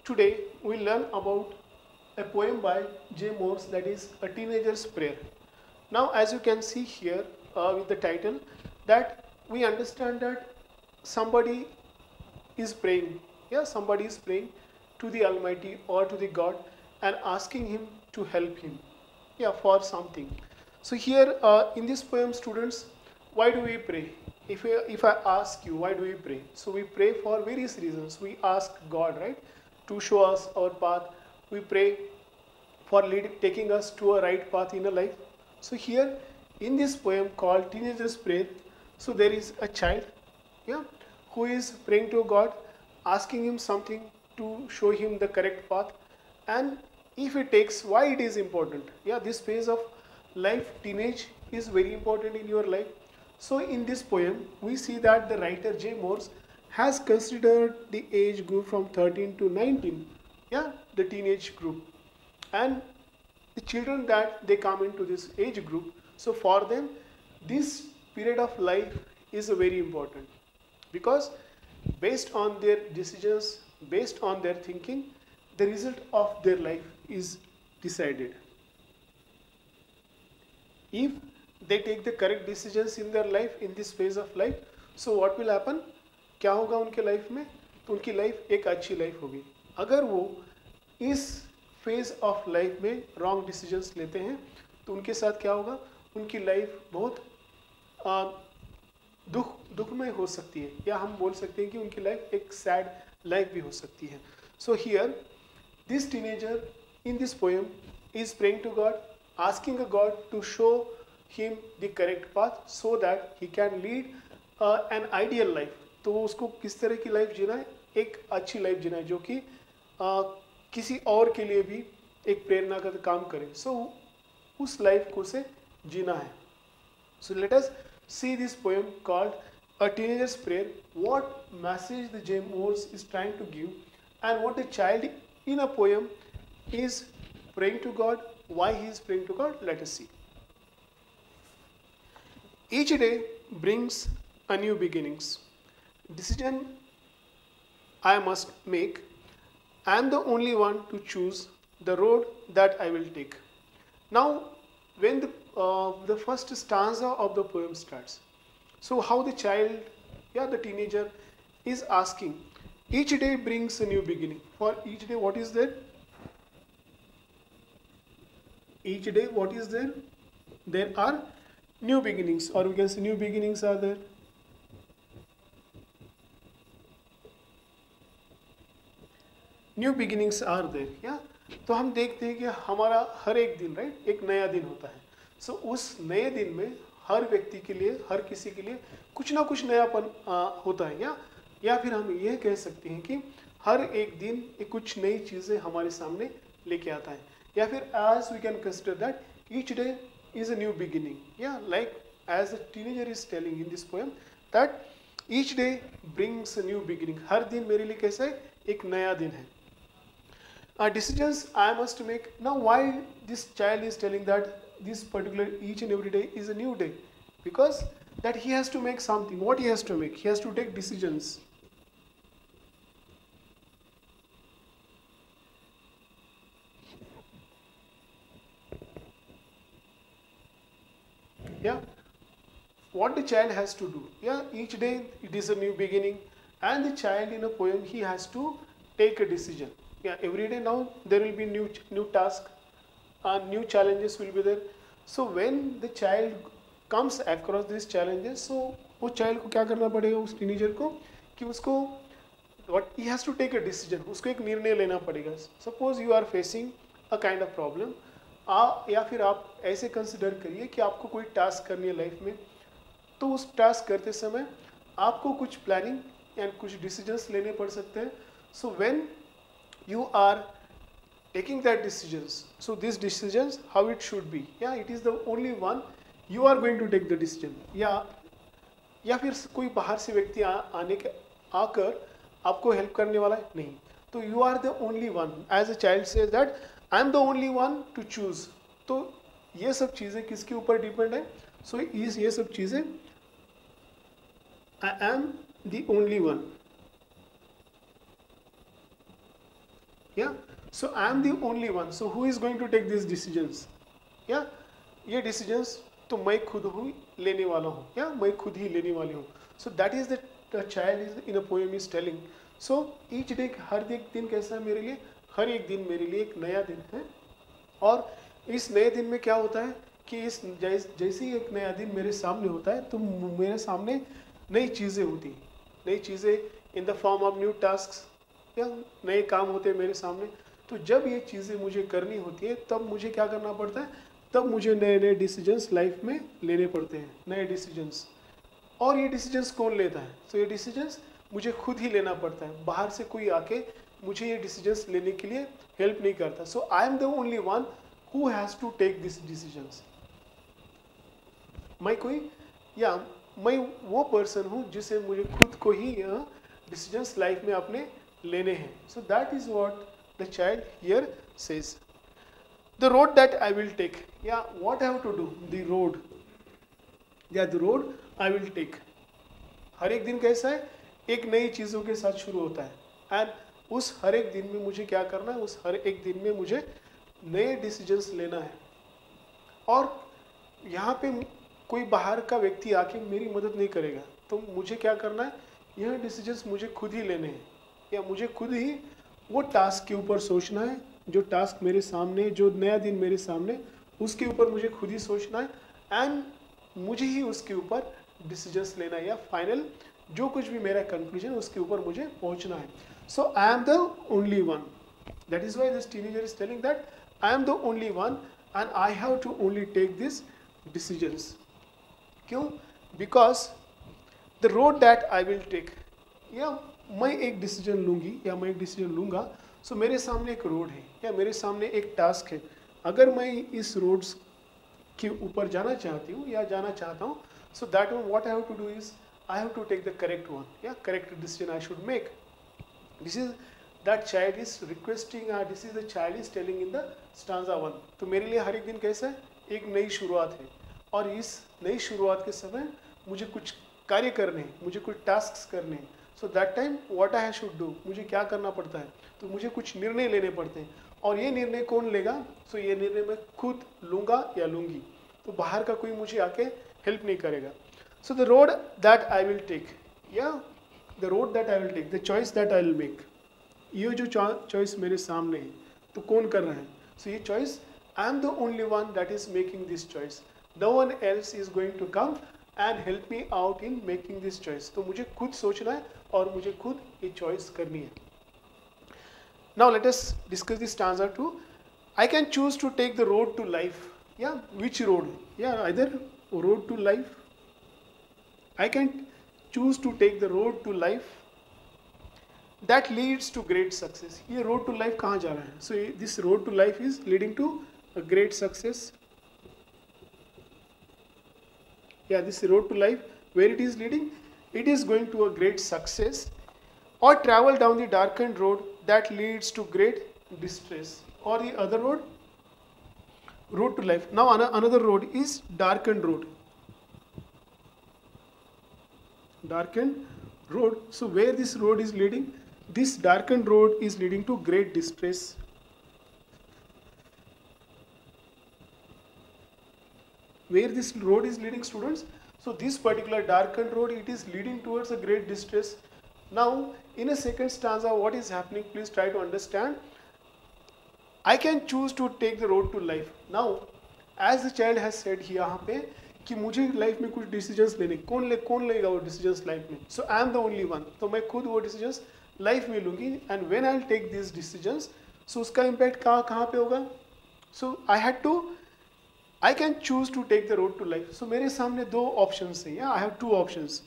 Today we learn about a poem by J. Morse, that is A Teenager's Prayer. Now, as you can see here with the title, that we understand that somebody is praying. Yeah, somebody is praying to the Almighty or to the God and asking Him to help him. Yeah, for something. So here in this poem, students, why do we pray? If I ask you, why do we pray? So we pray for various reasons. We ask God, right, to show us our path. We pray for taking us to a right path in a life. So here in this poem called Teenager's Prayer, so there is a child, yeah, who is praying to God, asking him something to show him the correct path. And if it takes, why it is important? Yeah, this phase of life, teenage, is very important in your life. So in this poem, we see that the writer J. Morse has considered the age group from 13 to 19, yeah, the teenage group, and the children that they come into this age group. So for them, this period of life is very important because based on their decisions, based on their thinking, the result of their life is decided. If they take the correct decisions in their life in this phase of life, so what will happen? क्या होगा उनके life में? तो उनकी life एक अच्छी life होगी. अगर वो इस फेज ऑफ लाइफ में रॉन्ग डिसीजंस लेते हैं तो उनके साथ क्या होगा? उनकी लाइफ बहुत दुखमय हो सकती है, या हम बोल सकते हैं कि उनकी लाइफ एक सैड लाइफ भी हो सकती है. So here this teenager in this poem is praying to God, asking a God to show him the correct path so that he can lead an ideal life. तो उसको किस तरह की लाइफ जीना है? एक अच्छी लाइफ जीना है जो कि किसी और के लिए भी एक प्रेरणा का काम करे. सो उस लाइफ को से जीना है. So let us see this poem called A Teenager's Prayer. What message the J. Morse is trying to give, and what the child in a poem is praying to God, why he is praying to God. Let us see. Each day brings a new beginnings. Decision I must make. I am the only one to choose the road that I will take. Now, when the first stanza of the poem starts, so how the child, yeah, the teenager is asking, each day brings a new beginning. For each day, what is there? Each day, what is there? There are new beginnings, or we can say new beginnings are there. New beginnings are there. या तो हम देखते हैं कि हमारा हर एक दिन, right, एक नया दिन होता है. सो उस नए दिन में हर व्यक्ति के लिए, हर किसी के लिए कुछ ना कुछ नयापन होता है. या फिर हम ये कह सकते हैं कि हर एक दिन एक कुछ नई चीज़ें हमारे सामने लेके आता है. या फिर as we can consider that each day is a new beginning. या like as a teenager is telling in this poem that each day brings a new beginning. हर दिन मेरे लिए कैसा है? एक नया दिन है. Decisions I must make. Now, why this child is telling that this particular each and every day is a new day? Because that he has to make something. What he has to make? He has to take decisions. Yeah. What the child has to do? Yeah. Each day it is a new beginning, and the child in a poem, he has to take a decision. Yeah, every day now there will be new task, new challenges will be there. So when the child comes across these challenges, so वो child को क्या करना पड़ेगा, उस teenager को, कि उसको what he has to take a decision, उसको एक निर्णय लेना पड़ेगा. Suppose you are facing a kind of problem, या फिर आप ऐसे कंसिडर करिए कि आपको कोई टास्क करनी है लाइफ में. तो उस टास्क करते समय आपको कुछ प्लानिंग एंड कुछ डिसीजंस लेने पड़ सकते हैं. So when you are taking that decisions, so these decisions how it should be, yeah, it is the only one you are going to take the decision. या फिर कोई बाहर से व्यक्ति आकर आपको हेल्प करने वाला है नहीं. तो you are the only one, as a child says that I am the only one to choose. तो ये सब चीज़ें किसके ऊपर डिपेंड है? सो ये सब चीज़ें I am the only one. या so I am the only one, so who is going to take this decisions, या ये डिसीजंस तो मैं खुद ही लेने वाला हूँ, या मैं खुद ही लेने वाली हूँ. So that is the child is in a poem is telling. So each day, हर एक दिन कैसा है मेरे लिए, हर एक दिन मेरे लिए एक नया दिन है. और इस नए दिन में क्या होता है कि इस जैसे ही एक नया दिन मेरे सामने होता है तो मेरे सामने नई चीज़ें होती हैं, नई चीज़ें in the form of new task, या नए काम होते हैं मेरे सामने. तो जब ये चीज़ें मुझे करनी होती है तब मुझे क्या करना पड़ता है, तब मुझे नए नए डिसीजंस लाइफ में लेने पड़ते हैं, नए डिसीजंस. और ये डिसीजंस कौन लेता है, तो ये डिसीजंस मुझे खुद ही लेना पड़ता है, बाहर से कोई आके मुझे ये डिसीजंस लेने के लिए हेल्प नहीं करता. So I am the only one who has to take this decisions. मैं कोई, या मैं वो पर्सन हूँ जिसे मुझे खुद को ही डिसीजंस लाइफ में अपने लेने हैं. So that is what the child here says. The road that I will take, या what I have to do, the road, या the road I will take. हर एक दिन कैसा है, एक नई चीज़ों के साथ शुरू होता है. एंड उस हर एक दिन में मुझे क्या करना है, उस हर एक दिन में मुझे नए डिसीजंस लेना है. और यहाँ पे कोई बाहर का व्यक्ति आके मेरी मदद नहीं करेगा, तो मुझे क्या करना है, यह डिसीजंस मुझे खुद ही लेने हैं, या मुझे खुद ही वो टास्क के ऊपर सोचना है, जो टास्क मेरे सामने, जो नया दिन मेरे सामने, उसके ऊपर मुझे खुद ही सोचना है. एंड मुझे ही उसके ऊपर डिसीजंस लेना है, या फाइनल जो कुछ भी मेरा कंक्लूजन उसके ऊपर मुझे पहुंचना है. So I am the only one. That is why this teenager is telling that I am the only one and I have to only take this decisions. क्यों? Because the road that I will take, या मैं एक decision लूँगी या मैं एक decision लूँगा, सो मेरे सामने एक रोड है या मेरे सामने एक टास्क है. अगर मैं इस रोड्स के ऊपर जाना चाहती हूँ या जाना चाहता हूँ, so that one what I have to do is I have to take the correct one, या correct decision I should make. This is that child is requesting, this is the child is telling in the stanza 1. तो मेरे लिए हर एक दिन कैसा है, एक नई शुरुआत है. और इस नई शुरुआत के समय मुझे कुछ कार्य करने हैं, मुझे कुछ टास्क करने हैं. So that time what I should do, मुझे क्या करना पड़ता है, तो मुझे कुछ निर्णय लेने पड़ते हैं. और ये निर्णय कौन लेगा, सो ये निर्णय मैं खुद लूँगा या लूँगी, तो बाहर का कोई मुझे आके हेल्प नहीं करेगा. So the road that I will take, या the road that I will take, the choice that I will make. ये जो चॉइस मेरे सामने है तो कौन कर रहा है, सो ये choice I am the only one that is making this choice. No one else is going to come and help me out in making this choice. तो मुझे खुद सोचना है और मुझे खुद ये चॉइस करनी है. Now let us discuss this stanza 2. I can choose to take the road to life. Yeah, which road? Yeah, either road to life. I can choose to take the road to life that leads to great success. ये road to life कहाँ जा रहा है? So this road to life is leading to a great success. Yeah, this road to life, where it is leading, it is going to a great success. Or travel down the darkened road that leads to great distress. Or the other road, road to life. Now another road is darkened road. Darkened road. So where this road is leading, this darkened road is leading to great distress. Where this road is leading, students, so this particular darkened road, it is leading towards a great distress. Now in a second stanza what is happening, please try to understand. I can choose to take the road to life. Now as the child has said यहाँ पे कि मुझे life में कुछ decisions लेने, कौन लेगा वो डिसीजंस लाइफ में, so I am the only one. तो मैं खुद वो डिसीजंस लाइफ में लूँगी. And when I will take this decisions, so उसका इम्पैक्ट कहाँ पे होगा, so I can choose to take the road to life. So मेरे सामने दो ऑप्शंस हैं, या आई हैव टू ऑप्शंस.